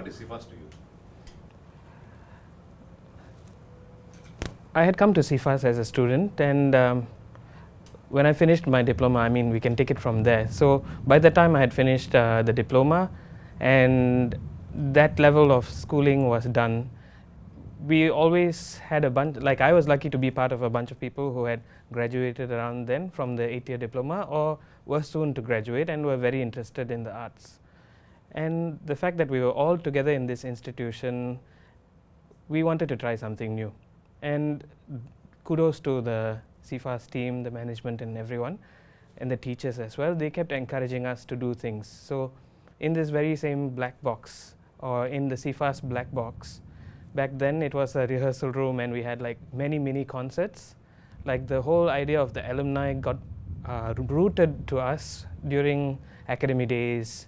What is CFAS to you? I had come to CFAS as a student, and when I finished my diploma, I mean, we can take it from there. So by the time I had finished the diploma and that level of schooling was done, we always had a bunch, like I was lucky to be part of a bunch of people who had graduated around then from the 8-year diploma or were soon to graduate and were very interested in the arts. And the fact that we were all together in this institution, we wanted to try something new. And kudos to the CFAS team, the management and everyone, and the teachers as well. They kept encouraging us to do things. So in this very same black box, or in the CFAS black box, back then it was a rehearsal room and we had like many mini concerts. Like the whole idea of the alumni got rooted to us during academy days.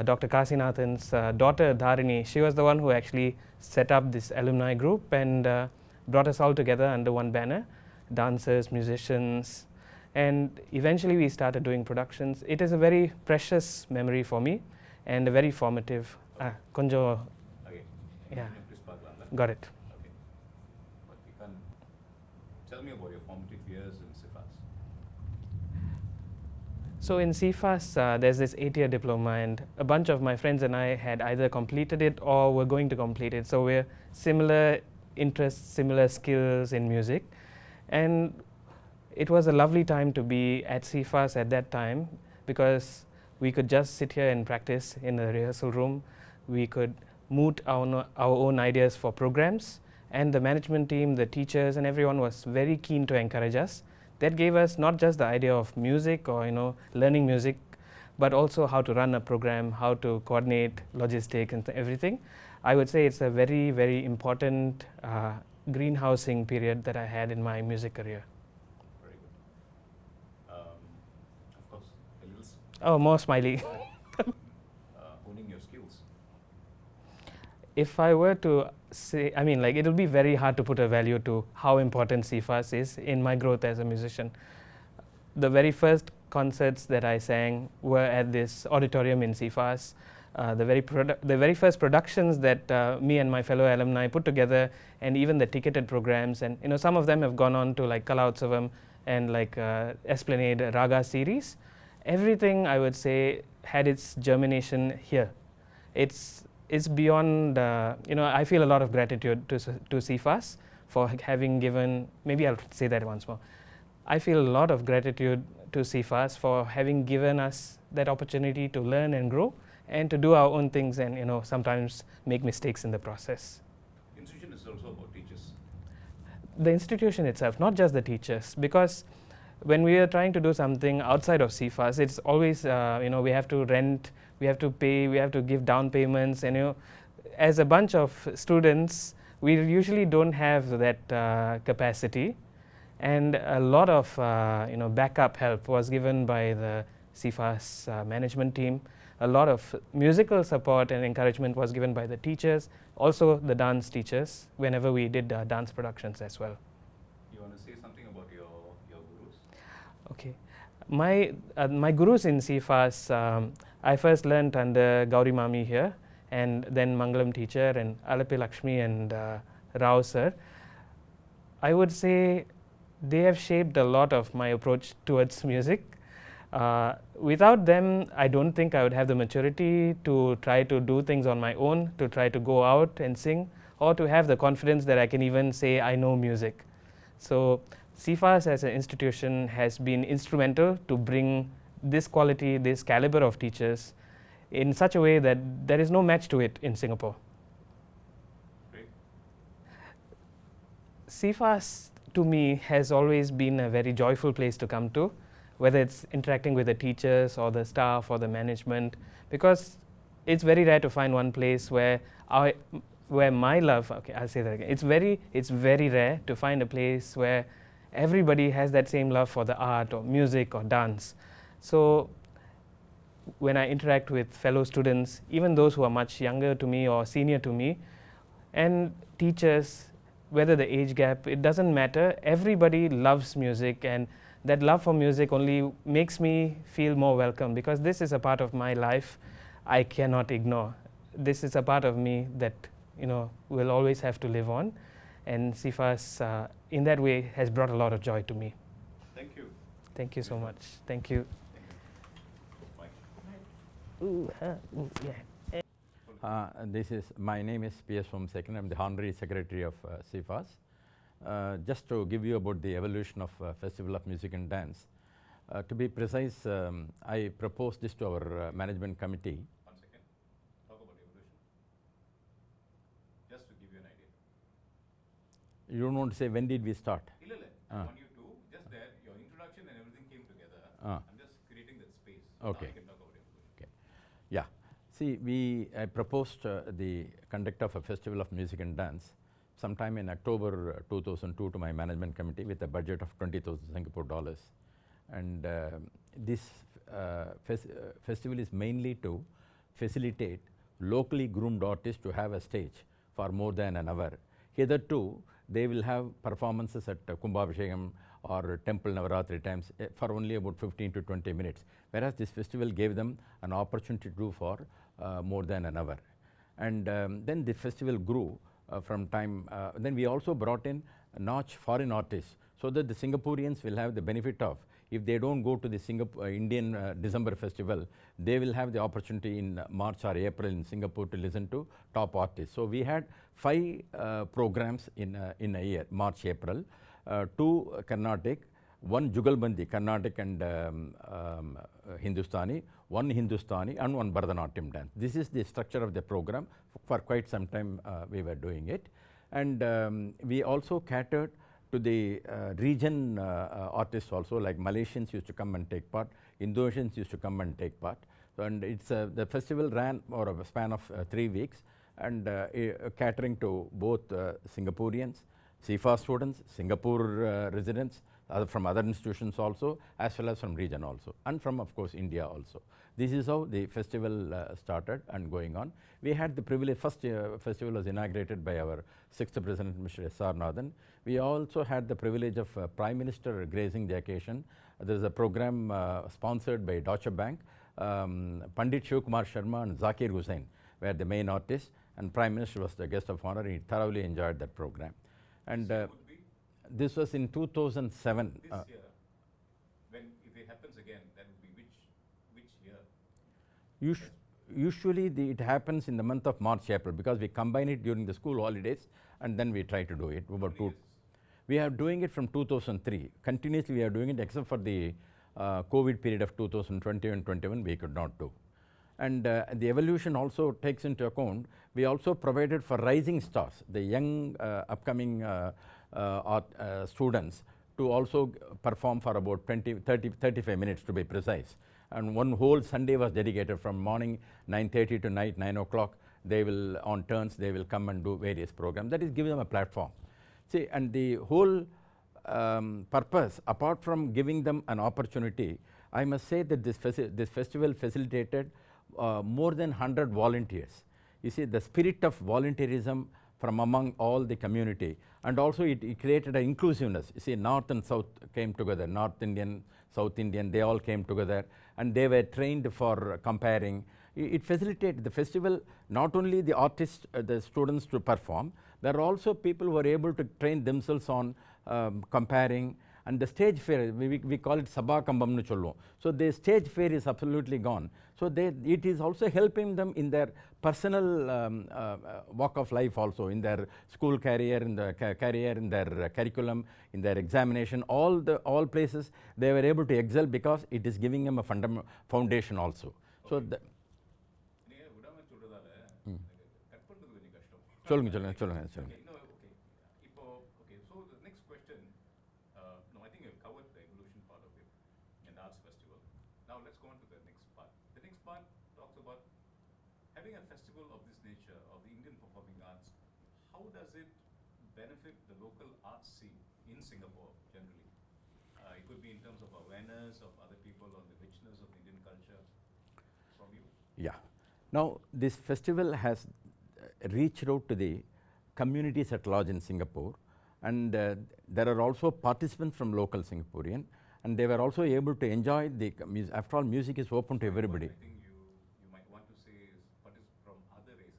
Dr. Kasinathan's daughter Dharini, she was the one who actually set up this alumni group and brought us all together under one banner, dancers, musicians, and eventually we started doing productions. It is a very precious memory for me and a very formative. Konjo, Okay. yeah, Please Pagla. got it. Okay. But you can tell me about your formative years in CFAS. So in CFAS, there's this 8-year diploma, and a bunch of my friends and I had either completed it or were going to complete it. So we're similar interests, similar skills in music. And it was a lovely time to be at CFAS at that time because we could just sit here and practice in the rehearsal room. We could moot our own ideas for programs, and the management team, the teachers and everyone was very keen to encourage us. That gave us not just the idea of music or learning music, but also how to run a program, how to coordinate logistics and everything. I would say it's a very, very important greenhousing period that I had in my music career. Very good. Of course, a little Oh, more smiley. owning your skills. If I were to say, I mean, like, it'll be very hard to put a value to how important CFAS is in my growth as a musician. The very first concerts that I sang were at this auditorium in CFAS. The very first productions that me and my fellow alumni put together, and even the ticketed programs, and some of them have gone on to like Kala Utsavam and like Esplanade Raga series. Everything, I would say, had its germination here. It's beyond, I feel a lot of gratitude to CFAS for having given, maybe I'll say that once more. I feel a lot of gratitude to CFAS for having given us that opportunity to learn and grow and to do our own things and sometimes make mistakes in the process. Institution is also about teachers. The institution itself, not just the teachers, because when we are trying to do something outside of CFAS, it's always, we have to rent, we have to pay, we have to give down payments, and as a bunch of students, we usually don't have that capacity, and a lot of backup help was given by the CFAS management team. A lot of musical support and encouragement was given by the teachers, also the dance teachers, whenever we did dance productions as well. You want to say something about your gurus? Okay. My gurus in CFAS, I first learned under Gauri Mami here, and then Mangalam teacher and Alapi Lakshmi and Rao sir. I would say they have shaped a lot of my approach towards music. Without them, I don't think I would have the maturity to try to do things on my own, to try to go out and sing, or to have the confidence that I can even say I know music. So CFAS as an institution has been instrumental to bring this quality, this caliber of teachers in such a way that there is no match to it in Singapore. Great. CFAS to me has always been a very joyful place to come to, whether it's interacting with the teachers or the staff or the management, because it's very rare to find one place where my love, okay, I'll say that again. It's very rare to find a place where everybody has that same love for the art or music or dance. So when I interact with fellow students, even those who are much younger to me or senior to me, and teachers, whether the age gap, it doesn't matter. Everybody loves music, and that love for music only makes me feel more welcome, because this is a part of my life I cannot ignore. this is a part of me that will always have to live on, and CIFAS in that way has brought a lot of joy to me. Thank you. Thank you so much. Thank you. Mike. My name is P.S. Somsekan. I'm the Honorary Secretary of CIFAS. Just to give you about the evolution of Festival of Music and Dance. To be precise, I proposed this to our management committee. 1 second. Talk about evolution. Just to give you an idea. You don't want to say when did we start? I want you to, just there, your introduction and everything came together. I'm just creating that space. Okay. Now we can talk about evolution. Okay. Yeah. See, I proposed the conduct of a Festival of Music and Dance sometime in October 2002 to my management committee with a budget of 20,000 Singapore dollars. And this festival is mainly to facilitate locally groomed artists to have a stage for more than an hour. Hitherto, they will have performances at Kumbhabhishekam or Temple Navaratri times for only about 15 to 20 minutes, whereas this festival gave them an opportunity to do for more than an hour. And then the festival grew from time. Then we also brought in notch foreign artists so that the Singaporeans will have the benefit of, if they don't go to the Indian December festival, they will have the opportunity in March or April in Singapore to listen to top artists. So we had 5 programs in a year, March, April, 2 Carnatic, 1 Jugalbandi, Carnatic and Hindustani, 1 Hindustani and 1 Bharatanatyam dance. This is the structure of the program. For quite some time we were doing it. And we also catered to the region artists also, like Malaysians used to come and take part, Indonesians used to come and take part. And it's the festival ran over a span of 3 weeks and catering to both Singaporeans, CIFA students, Singapore residents, from other institutions also, as well as from region also, and from, of course, India also. This is how the festival started and going on. We had the privilege, first festival was inaugurated by our 6th President, Mr. S.R. Nathan. We also had the privilege of Prime Minister gracing the occasion. There is a program sponsored by Deutsche Bank. Pandit Shivkumar Sharma and Zakir Hussain were the main artists, and Prime Minister was the guest of honor. He thoroughly enjoyed that program. And this was in 2007. This year, if it happens again, that would be which year? Usually it happens in the month of March, April, because we combine it during the school holidays and then we try to do it. We are doing it from 2003. Continuously we are doing it, except for the COVID period of 2020 and 21 we could not do. And the evolution also takes into account, we also provided for rising stars, the young upcoming students, to also perform for about 35 minutes to be precise. And one whole Sunday was dedicated from morning 9:30 to night 9 o'clock. They will, on turns, they will come and do various programs. That is giving them a platform. See, and the whole purpose, apart from giving them an opportunity, I must say that this festival facilitated more than 100 volunteers. You see, the spirit of volunteerism from among all the community, and also it created an inclusiveness. You see, North and South came together, North Indian, South Indian, they all came together and they were trained for comparing. It facilitated the festival, not only the artists, the students to perform, there are also people who were able to train themselves on comparing. And the stage fair, we call it Sabha Kambamnu Chollu. So the stage fair is absolutely gone. So it is also helping them in their personal walk of life also, in their school career, in their career, in their curriculum, in their examination, all places they were able to excel because it is giving them a foundation also. So சொல்லுங்க. So the next question, no, I think you've covered the evolution part of it in the arts festival. Now let's go on to the next part. The next part talks about having a festival of this nature, of the Indian performing arts. How does it benefit the local arts scene in Singapore generally? It could be in terms of awareness of other people on the richness of the Indian culture. From you? Yeah. Now this festival has reached out to the communities at large in Singapore, and there are also participants from local Singaporean, and they were also able to enjoy the music. After all, music is open to everybody. I think you might want to say is participants from other races.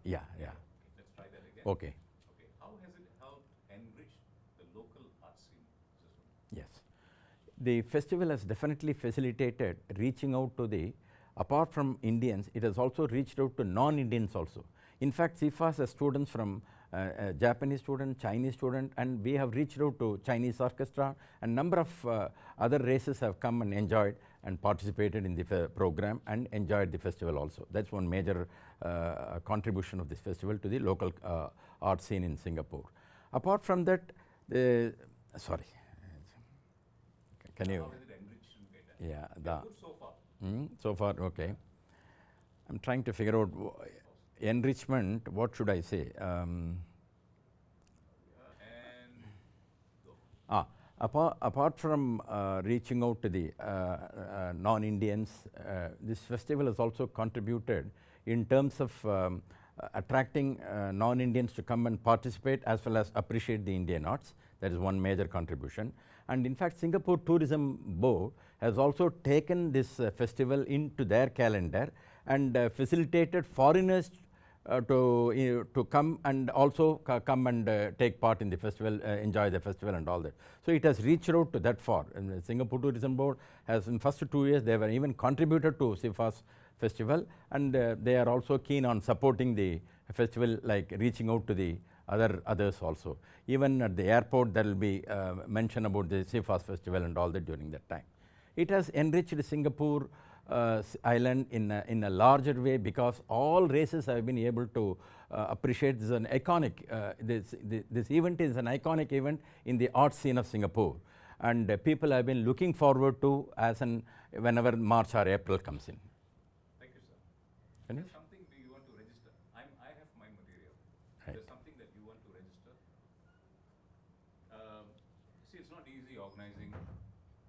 Yeah. Okay, let's try that again. Okay. Okay, how has it helped enrich the local art scene, Mr. Sundar? Yes. The festival has definitely facilitated reaching out to the, apart from Indians, it has also reached out to non-Indians also. In fact, CIFAS has students from Japanese student, Chinese student, and we have reached out to Chinese orchestra, and number of other races have come and enjoyed and participated in the program and enjoyed the festival also. That's one major contribution of this festival to the local art scene in Singapore. Apart from that, sorry. Can you? How has it enriched in data? Yeah, Good so far. so far, okay. I'm trying to figure out enrichment. What should I say? And go. Apart from reaching out to the non-Indians, this festival has also contributed in terms of attracting non-Indians to come and participate as well as appreciate the Indian arts. That is one major contribution. And in fact, Singapore Tourism Board has also taken this festival into their calendar and facilitated foreigners to come and also come and take part in the festival, enjoy the festival and all that. So it has reached out to that far. And the Singapore Tourism Board has, in first 2 years, they were even contributed to CIFAS festival, and they are also keen on supporting the festival, like reaching out to the others also. Even at the airport, there will be mention about the CIFAS festival and all that during that time. It has enriched Singapore island in a larger way, because all races have been able to appreciate. This is an iconic, this event is an iconic event in the art scene of Singapore, and people have been looking forward to as whenever March or April comes in. Thank you, sir. Finish? There's something do you want to register? I have my material. Right. There's something that you want to register. See, it's not easy organizing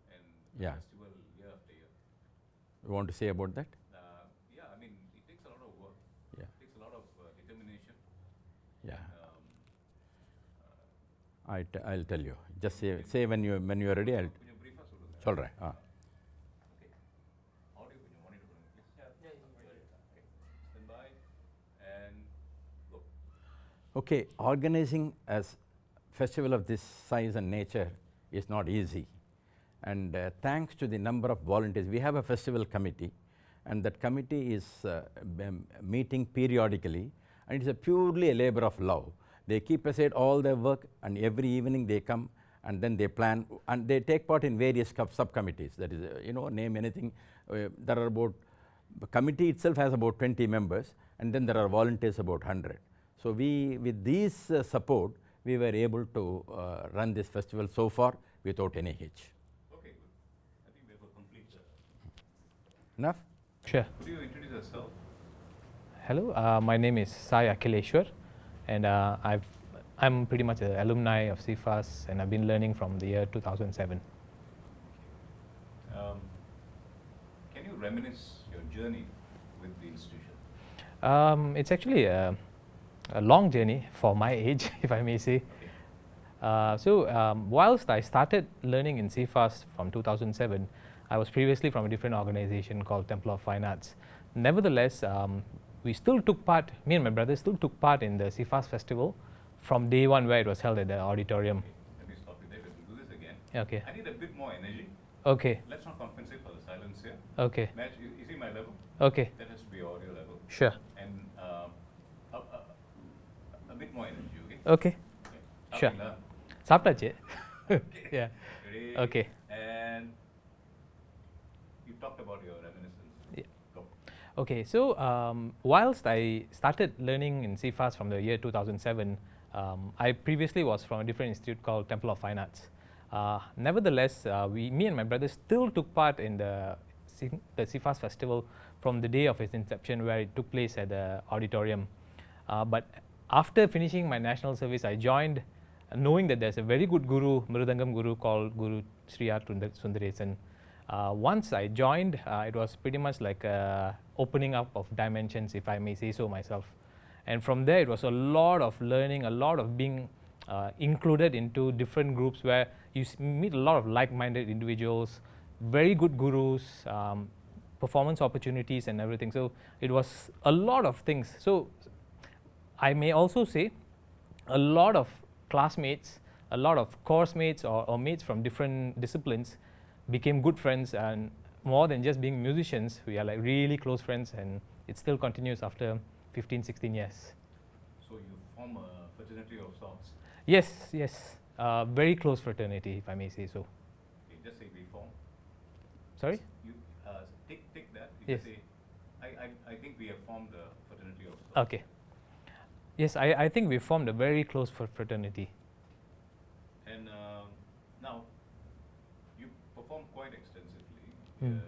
and Yeah. festival year after year. You want to say about that? Yeah, I mean, it takes a lot of work. Yeah. It takes a lot of determination. Yeah. Um, I'll tell you. Just say when you are ready. I'll. Can you brief us over that? Solra. Okay. Audio, can you monitor for me, please? Okay. Stand by and go. Okay, organizing as festival of this size and nature is not easy, and thanks to the number of volunteers, we have a festival committee, and that committee is meeting periodically, and it's purely a labor of love. They keep aside all their work, and every evening they come and then they plan, and they take part in various subcommittees. That is, name anything. There are about, the committee itself has about 20 members, and then there are volunteers about 100. So with these support, we were able to run this festival so far without any hitch. Okay, good. I think we have a complete. Enough? Sure. Could you introduce yourself? Hello, my name is Sai Akileshwar, and I'm pretty much an alumni of CIFAS, and I've been learning from the year 2007. Can you reminisce your journey with the institution? It's actually a long journey for my age, if I may say. Whilst I started learning in CIFAS from 2007, I was previously from a different organization called Temple of Fine Arts. Nevertheless, we still took part, me and my brother still took part in the CIFAS festival from day one, where it was held at the auditorium. Okay, let me stop you there. We'll do this again. Okay. I need a bit more energy. Okay. Let's not compensate for the silence here. Okay. Match, you see my level? Okay. That has to be audio level. Sure. And a bit more energy, okay? Okay. Sure. சாப்பிட்டாச்சு. Yeah. Ready? Okay. And you talked about your reminiscence. Yeah. Go. Okay, so whilst I started learning in CIFAS from the year 2007, I previously was from a different institute called Temple of Fine Arts. Nevertheless, me and my brother still took part in the CIFAS festival from the day of its inception, where it took place at the auditorium. But after finishing my national service, I joined, knowing that there's a very good guru, Mridangam guru, called Guru Sri R. Sundaresan. Once I joined, it was pretty much like opening up of dimensions, if I may say so myself. And from there, it was a lot of learning, a lot of being included into different groups where you meet a lot of like-minded individuals, very good gurus, performance opportunities and everything. So it was a lot of things. So I may also say a lot of classmates, a lot of course mates or mates from different disciplines became good friends, and more than just being musicians, we are like really close friends, and it still continues after 15, 16 years. So you form a fraternity of sorts. Yes, yes, very close fraternity, if I may say so. Okay, just say we form. Sorry? You take that. You Yes. just say, I think we have formed a fraternity of sorts. Okay. Yes, I think we formed a very close fraternity. And now, you perform quite extensively. Mm. I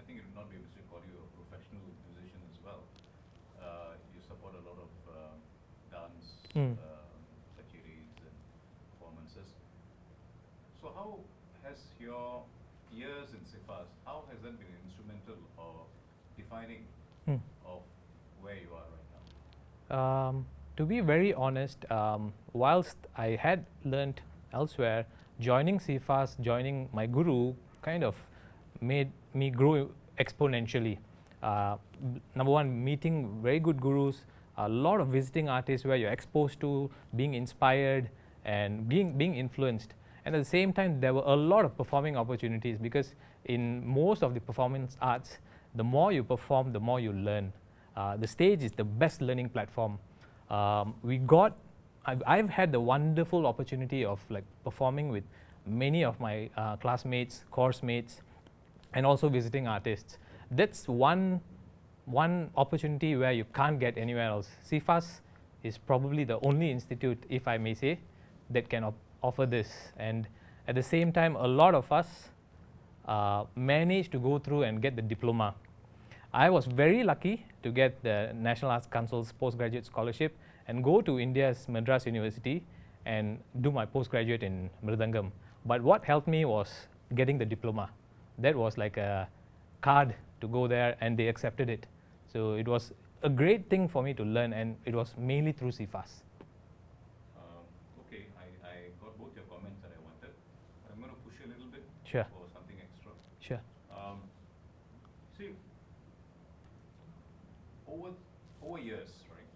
think it would not be a mistake to call you a professional musician as well. You support a lot of dance, kacheris and performances. So how has your years in CIFAS, how has that been instrumental or defining of where you are right now? To be very honest, whilst I had learnt elsewhere, joining CIFAS, joining my guru kind of made me grow exponentially. Number one, meeting very good gurus, a lot of visiting artists where you're exposed to, being inspired and being influenced. And at the same time, there were a lot of performing opportunities, because in most of the performance arts, the more you perform, the more you learn. The stage is the best learning platform. I've had the wonderful opportunity of like performing with many of my classmates, course mates, and also visiting artists. That's one opportunity where you can't get anywhere else. CIFAS is probably the only institute, if I may say, that can offer this. And at the same time, a lot of us managed to go through and get the diploma. I was very lucky to get the National Arts Council's postgraduate scholarship and go to India's Madras University and do my postgraduate in Mridangam. But what helped me was getting the diploma. That was like a card to go there, and they accepted it. So it was a great thing for me to learn, and it was mainly through CIFAS. Okay, I got both your comments that I wanted. I'm going to push you a little bit Sure. for something extra. Sure. See, over years, right?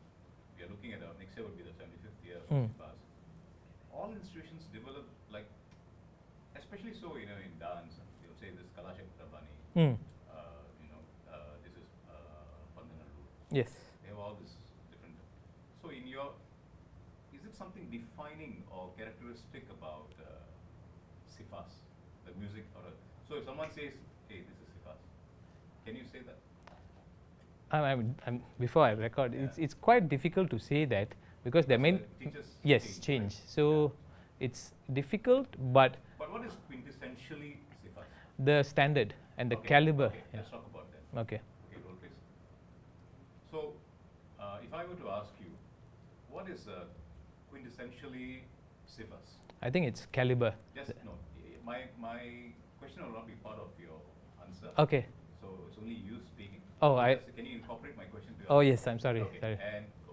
We are looking at next year would be the 75th year of CIFAS. All institutions develop, like, especially so, in dance. They'll say this Kala Shaktabani. This is Pandanalu. Yes. They have all this different. So is it something defining or characteristic about CIFAS, the music? So if someone says, hey, this is CIFAS, can you say that? Before I record, it's quite difficult to say that, because there are many. Yes, change. So it's difficult, but. But what is quintessentially CIFAS? The standard and the caliber. Okay, let's talk about that. Okay. Okay, roll please. So, if I were to ask you, what is quintessentially CIFAS? I think it's caliber. Yes, no. My question will not be part of your answer. Okay. So it's only you speaking. Oh, Can you incorporate my question to your Oh answer? yes, I'm sorry. Okay, Sorry. and go.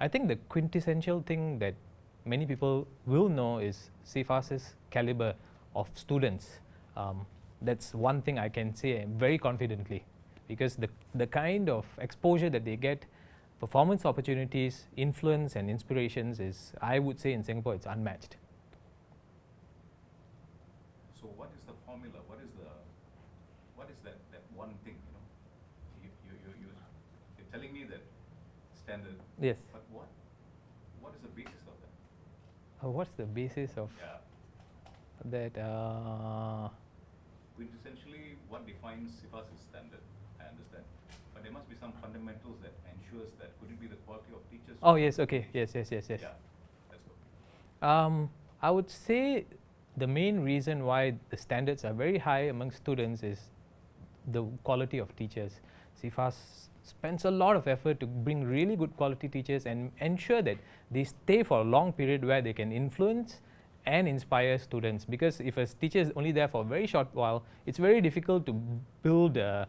I think the quintessential thing that many people will know is CIFAS's caliber of students. That's one thing I can say very confidently, because the kind of exposure that they get, performance opportunities, influence and inspirations is, I would say in Singapore, it's unmatched. So what is the formula? What is that one thing, you're telling me that standard. Yes. But what is the basis of that? What's the basis of that? Quintessentially, what defines CIFAS is standard, I understand. But there must be some fundamentals that ensures that. Could it be the quality of teachers? Oh yes, okay, yes. Yeah, let's go. I would say the main reason why the standards are very high among students is the quality of teachers. CIFAS spends a lot of effort to bring really good quality teachers and ensure that they stay for a long period where they can influence and inspire students, because if a teacher is only there for a very short while, it's very difficult to build a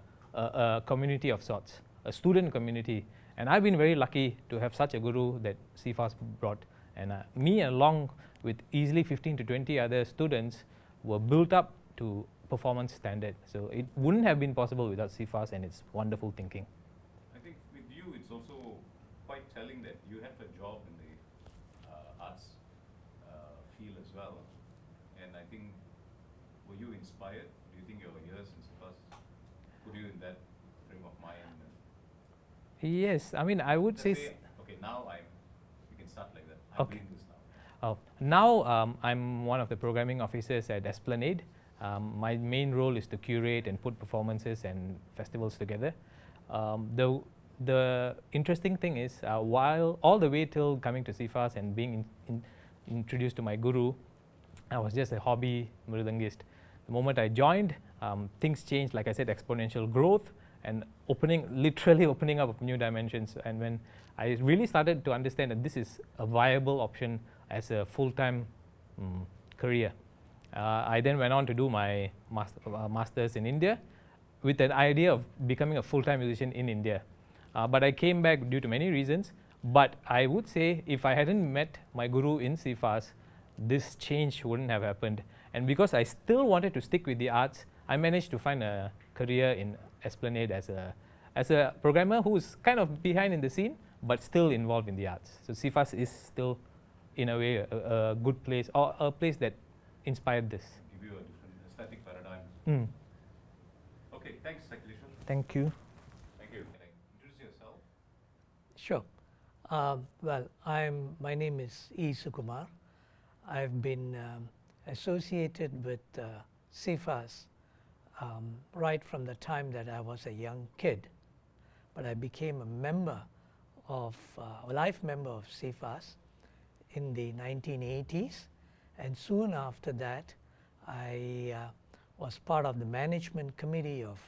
community of sorts, a student community. And I've been very lucky to have such a guru that CIFAS brought, and me along with easily 15 to 20 other students were built up to performance standard. So it wouldn't have been possible without CIFAS and its wonderful thinking. I think with you, it's also quite telling that you have a job in the arts field as well. And I think, were you inspired? Do you think your years in CIFAS put you in that frame of mind? Yes, I mean, I would Let's say. Okay, now we can start like that. I'm Okay. doing this now. Now I'm one of the programming officers at Esplanade. My main role is to curate and put performances and festivals together. The interesting thing is, while all the way till coming to CIFAS and being introduced to my guru, I was just a hobby mridangist. The moment I joined, things changed, like I said, exponential growth and literally opening up of new dimensions. And when I really started to understand that this is a viable option as a full-time career, I then went on to do my master's in India with an idea of becoming a full-time musician in India. But I came back due to many reasons. But I would say if I hadn't met my guru in CIFAS, this change wouldn't have happened. And because I still wanted to stick with the arts, I managed to find a career in Esplanade as a programmer who's kind of behind in the scene, but still involved in the arts. So CIFAS is still, in a way, a good place, or a place that inspired this. Give you a different aesthetic paradigm. Okay, thanks, Sakleshwar. Thank you. Thank you. Can I introduce yourself? Sure. Well, my name is E. Sukumar. I've been associated with CIFAS right from the time that I was a young kid. But I became a life member of CIFAS in the 1980s. And soon after that, I was part of the management committee of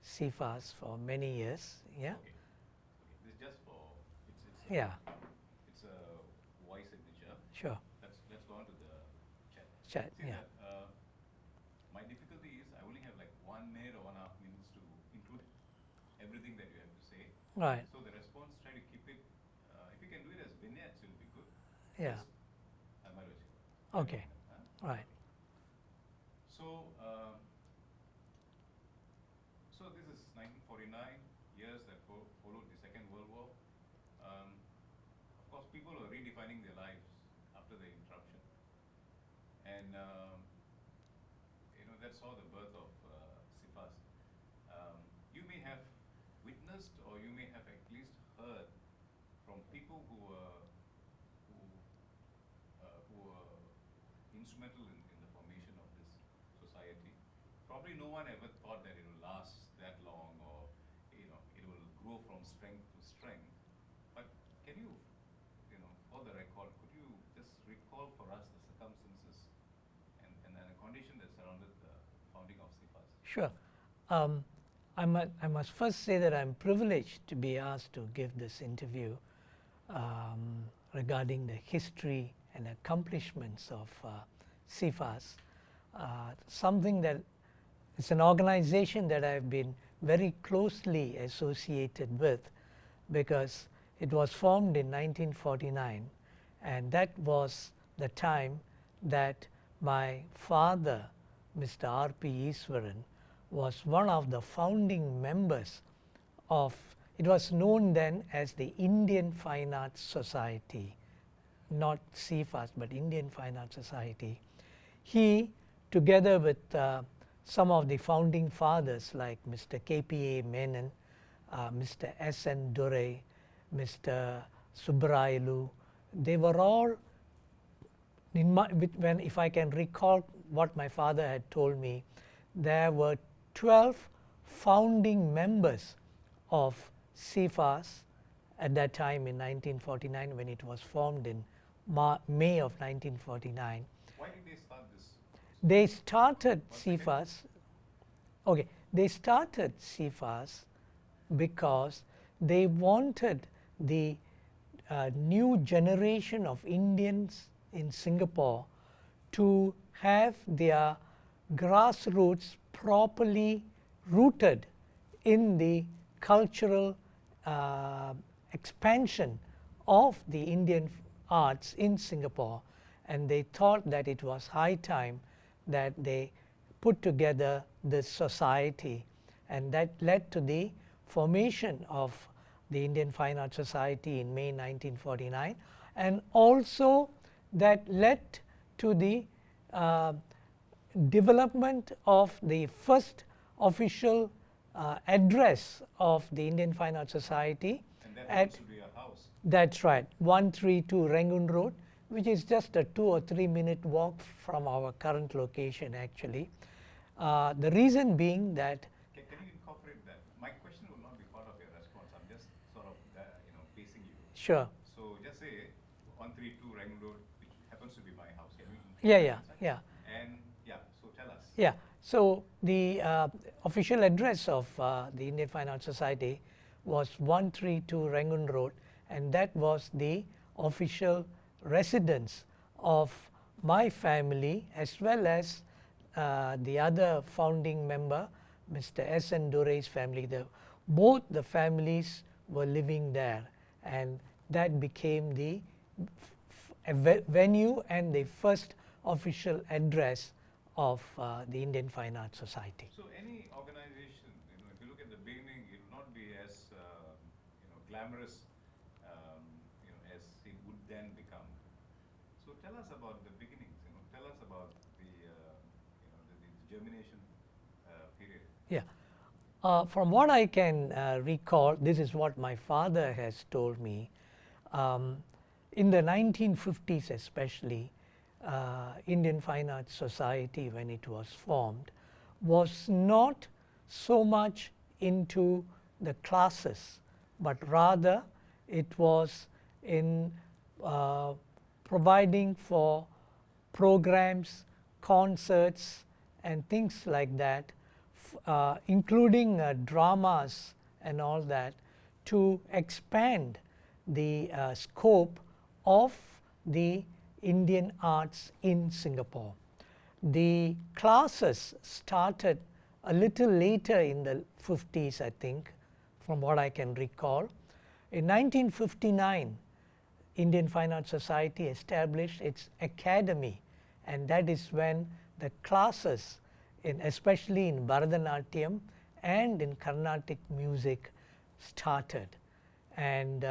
CIFAS for many years. Yeah. Okay. This is just for Yeah. It's a voice signature. Sure. Let's go on to the chat. Chat. See Yeah. that, my difficulty is I only have like 1 minute or 1.5 minutes to include everything that you have to say. Right. So the response, try to keep it. If you can do it as vignettes, it will be good. Yeah. Okay. Right. So, so this is 1949, years that followed the Second World War. Of course, people were redefining their lives after the interruption. And, that saw the birth of CIFAS. You may have witnessed, or you may have at least heard from people who were instrumental in the formation of this society. Probably no one ever thought that it will last that long, or it will grow from strength to strength. But can you, for the record, could you just recall for us the circumstances and the condition that surrounded the founding of CIFAS? Sure. I must first say that I'm privileged to be asked to give this interview regarding the history and accomplishments of CIFAS, something that is an organization that I've been very closely associated with, because it was formed in 1949, and that was the time that my father, Mr. R.P. Iswaran, was one of the founding members of, it was known then as the Indian Fine Arts Society, not CIFAS, but Indian Fine Arts Society. He, together with some of the founding fathers like Mr. K.P.A. Menon, Mr. S.N. Dure, Mr. Subrailu, they were all, if I can recall what my father had told me, there were 12 founding members of CIFAS at that time in 1949, when it was formed in May of 1949. Why did they start this? They started CIFAS. Okay, they started CIFAS because they wanted the new generation of Indians in Singapore to have their grassroots properly rooted in the cultural expansion of the Indian arts in Singapore, and they thought that it was high time that they put together this society, and that led to the formation of the Indian Fine Arts Society in May 1949, and also that led to the development of the first official address of the Indian Fine Arts Society. And that at happens to be your house. That's right, 132 Rangoon Road, which is just a 2 or 3 minute walk from our current location actually. The reason being that Can you incorporate that? My question will not be part of your response. I'm just sort of pacing you. sure, So just say 132 Rangoon Road, which happens to be my house. Can we yeah. And so tell us. Yeah, so the official address of the Indian Fine Arts Society was 132 Rangoon Road, and that was the official residence of my family as well as the other founding member, Mr. S. N. Durai's family. Both the families were living there, and that became the venue and the first official address of the Indian Fine Arts Society. So any organization, if you look at the beginning, it will not be as glamorous, as it would then become. So tell us about the beginnings. Tell us about the germination period. Yeah. From what I can recall, this is what my father has told me. In the 1950s especially, Indian Fine Arts Society, when it was formed, was not so much into the classes, but rather it was in providing for programs, concerts and things like that, including dramas and all that, to expand the scope of the Indian arts in Singapore. The classes started a little later in the 50s, I think, from what I can recall. In 1959, Indian Fine Arts Society established its academy, and that is when the classes, especially in Bharatanatyam and in Carnatic music, started. And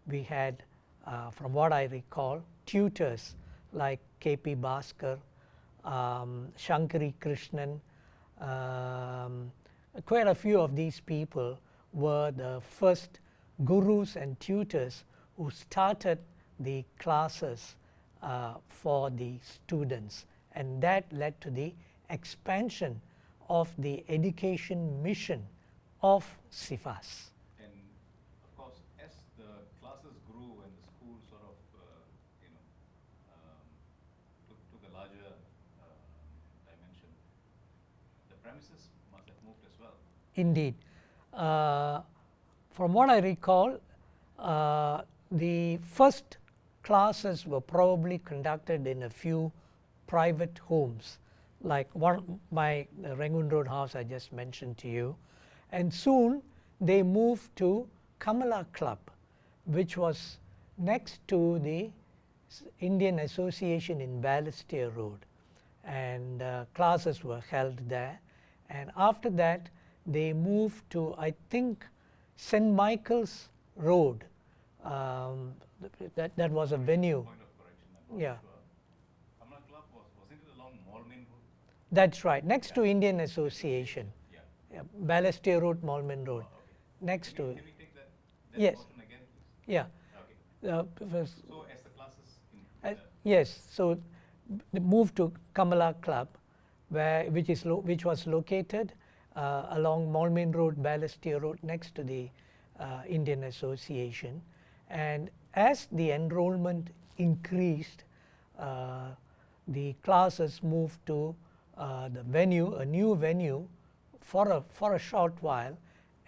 we had, from what I recall, tutors like K.P. Bhaskar, Shankari Krishnan. Quite a few of these people were the first gurus and tutors who started the classes for the students, and that led to the expansion of the education mission of CIFAS. And of course, as the classes grew and the school sort of, took a larger dimension, the premises must have moved as well. Indeed. From what I recall, the first classes were probably conducted in a few private homes, like my Rangoon Road house I just mentioned to you. And soon they moved to Kamala Club, which was next to the Indian Association in Balestier Road, and classes were held there. And after that they moved to, I think, St. Michael's Road. That was a venue. Point of correction, I'm not Yeah. sure. Kamala Club wasn't it along Malmin Road? That's right, next to Indian Association. Yeah. Yeah, Balestier Road, Malmin Road. Okay. Next to, Can we take that Yes. portion again, please? yeah. Okay. So as the classes Yes, so they moved to Kamala Club, which was located along Malmin Road, Balestier Road, next to the Indian Association. And as the enrollment increased, the classes moved to the venue, a new venue, for a short while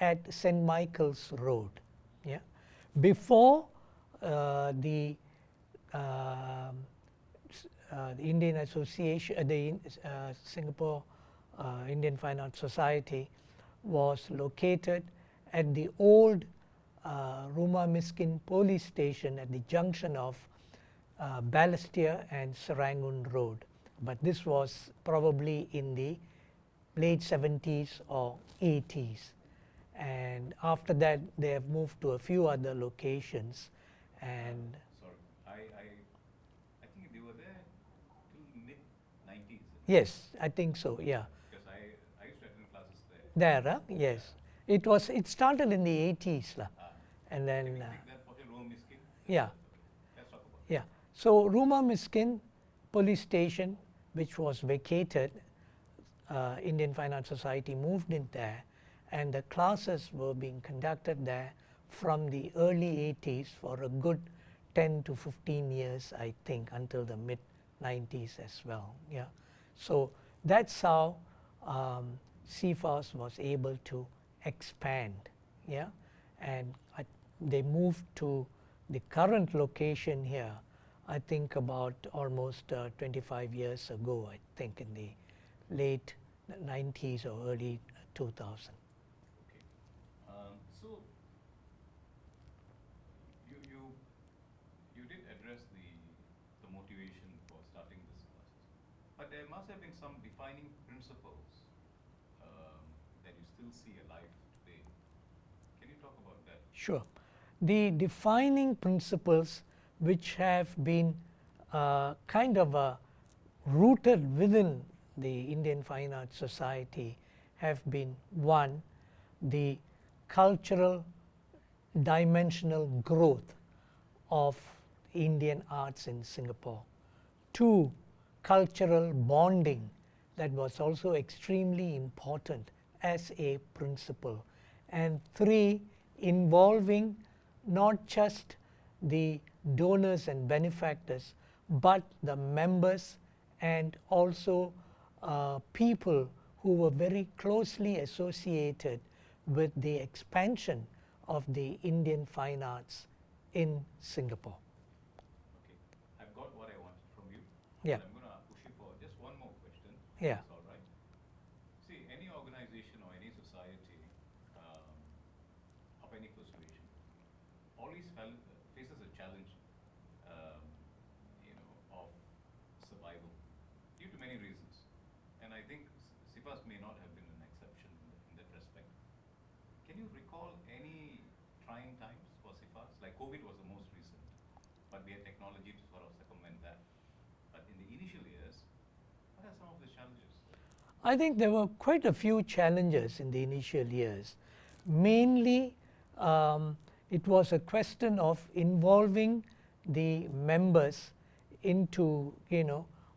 at St. Michael's Road. Yeah, before the Indian Association, the Singapore Indian Fine Arts Society was located at the old Rumah Miskin police station at the junction of Balestier and Serangoon Road. But this was probably in the late 70s or 80s. and after that they have moved to a few other locations. And Sorry, I think they were there till mid-90s. yes, I think so, yeah. Because I used to attend classes there. There, yes. It started in the 80s, and then, Can we take that for a RAO Miskin? yeah. Let's talk about Yeah. So Rumah Miskin police station, which was vacated, Indian Fine Arts Society moved in there, and the classes were being conducted there from the early 80s for a good 10 to 15 years, I think, until the mid 90s as well. Yeah. So that's how CFAS was able to expand. Yeah. And they moved to the current location here, I think about almost 25 years ago, I think in the late 90s or early 2000. Okay. So you did address the motivation for starting this classes, but there must have been some defining principles that you still see alive today. Can you talk about that? Sure. The defining principles which have been kind of rooted within the Indian Fine Arts Society have been: one, the cultural dimensional growth of Indian arts in Singapore; two, cultural bonding, that was also extremely important as a principle; and three, involving not just the donors and benefactors, but the members and also people who were very closely associated with the expansion of the Indian fine arts in Singapore. Okay, I've got what I wanted from you. Yeah. I'm going to push you for just one more question. Yeah. That's all right. See, any organization or any society of any persuasion always faces a challenge, of survival due to many reasons. And I think CIFAS may not have been an exception in that respect. Can you recall any trying times for CIFAS? Like COVID was the most recent, but we had technology to sort of circumvent that. But in the initial years, what are some of the challenges? I think there were quite a few challenges in the initial years. Mainly, it was a question of involving the members into,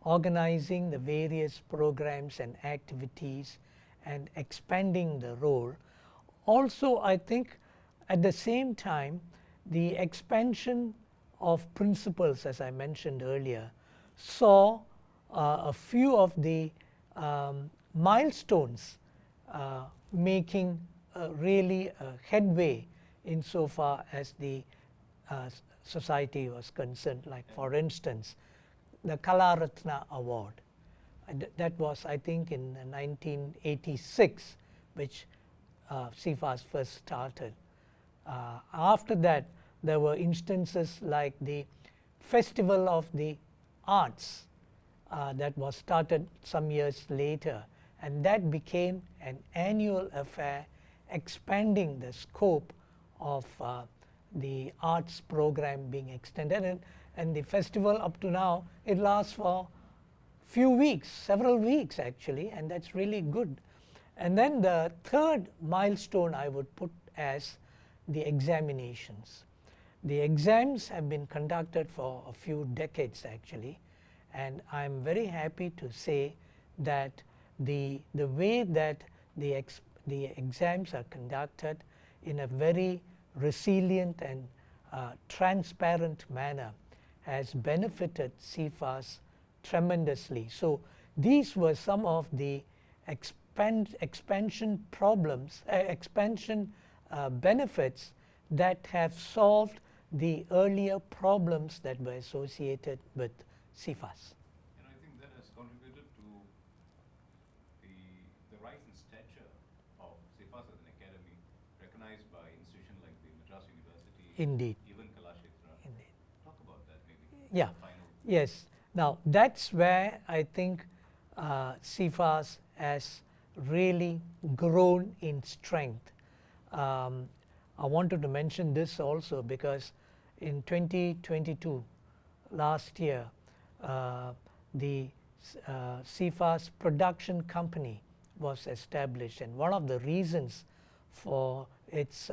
organizing the various programs and activities and expanding the role. Also, I think at the same time, the expansion of principles, as I mentioned earlier, saw a few of the milestones making really a headway insofar as the society was concerned. Like, for instance, the Kalaratna Award. That was, I think, in 1986, which CIFAS first started. After that, there were instances like the Festival of the Arts that was started some years later, and that became an annual affair, expanding the scope of the arts program being extended. And the festival up to now, it lasts for few weeks, several weeks actually, and that's really good. And then the third milestone I would put as the examinations. The exams have been conducted for a few decades actually, and I'm very happy to say that the way that the exams are conducted in a very resilient and transparent manner has benefited CIFAS tremendously. So these were some of the expansion benefits that have solved the earlier problems that were associated with CIFAS. And I think that has contributed to the rise in stature of CIFAS as an academy, recognized by institutions like the Madras University, Indeed. even Kalakshetra. Indeed. Talk about that maybe. Yeah. Final. Yes. Now, that's where I think CIFAS has really grown in strength. I wanted to mention this also because in 2022, last year, the CFA's production company was established, and one of the reasons for its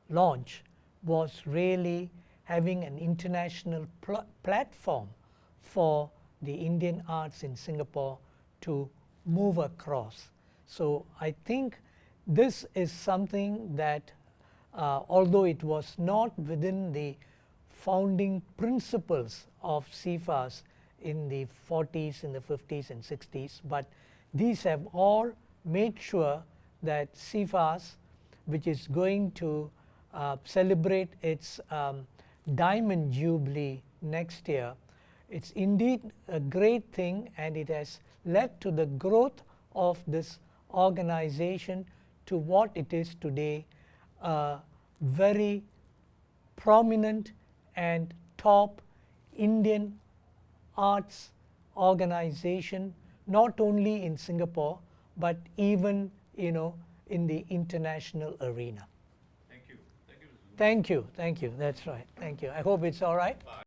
launch was really having an international platform for the Indian arts in Singapore to move across. So I think this is something that although it was not within the founding principles of CFAs in the 40s, in the 50s and 60s, but these have all made sure that CFAs, which is going to celebrate its Diamond Jubilee next year, it's indeed a great thing, and it has led to the growth of this organization to what it is today, a very prominent and top Indian arts organization, not only in Singapore but even in the international arena. Thank you. Thank you, Mr. Zuma. Thank you, that's right, thank you. I hope it's all right.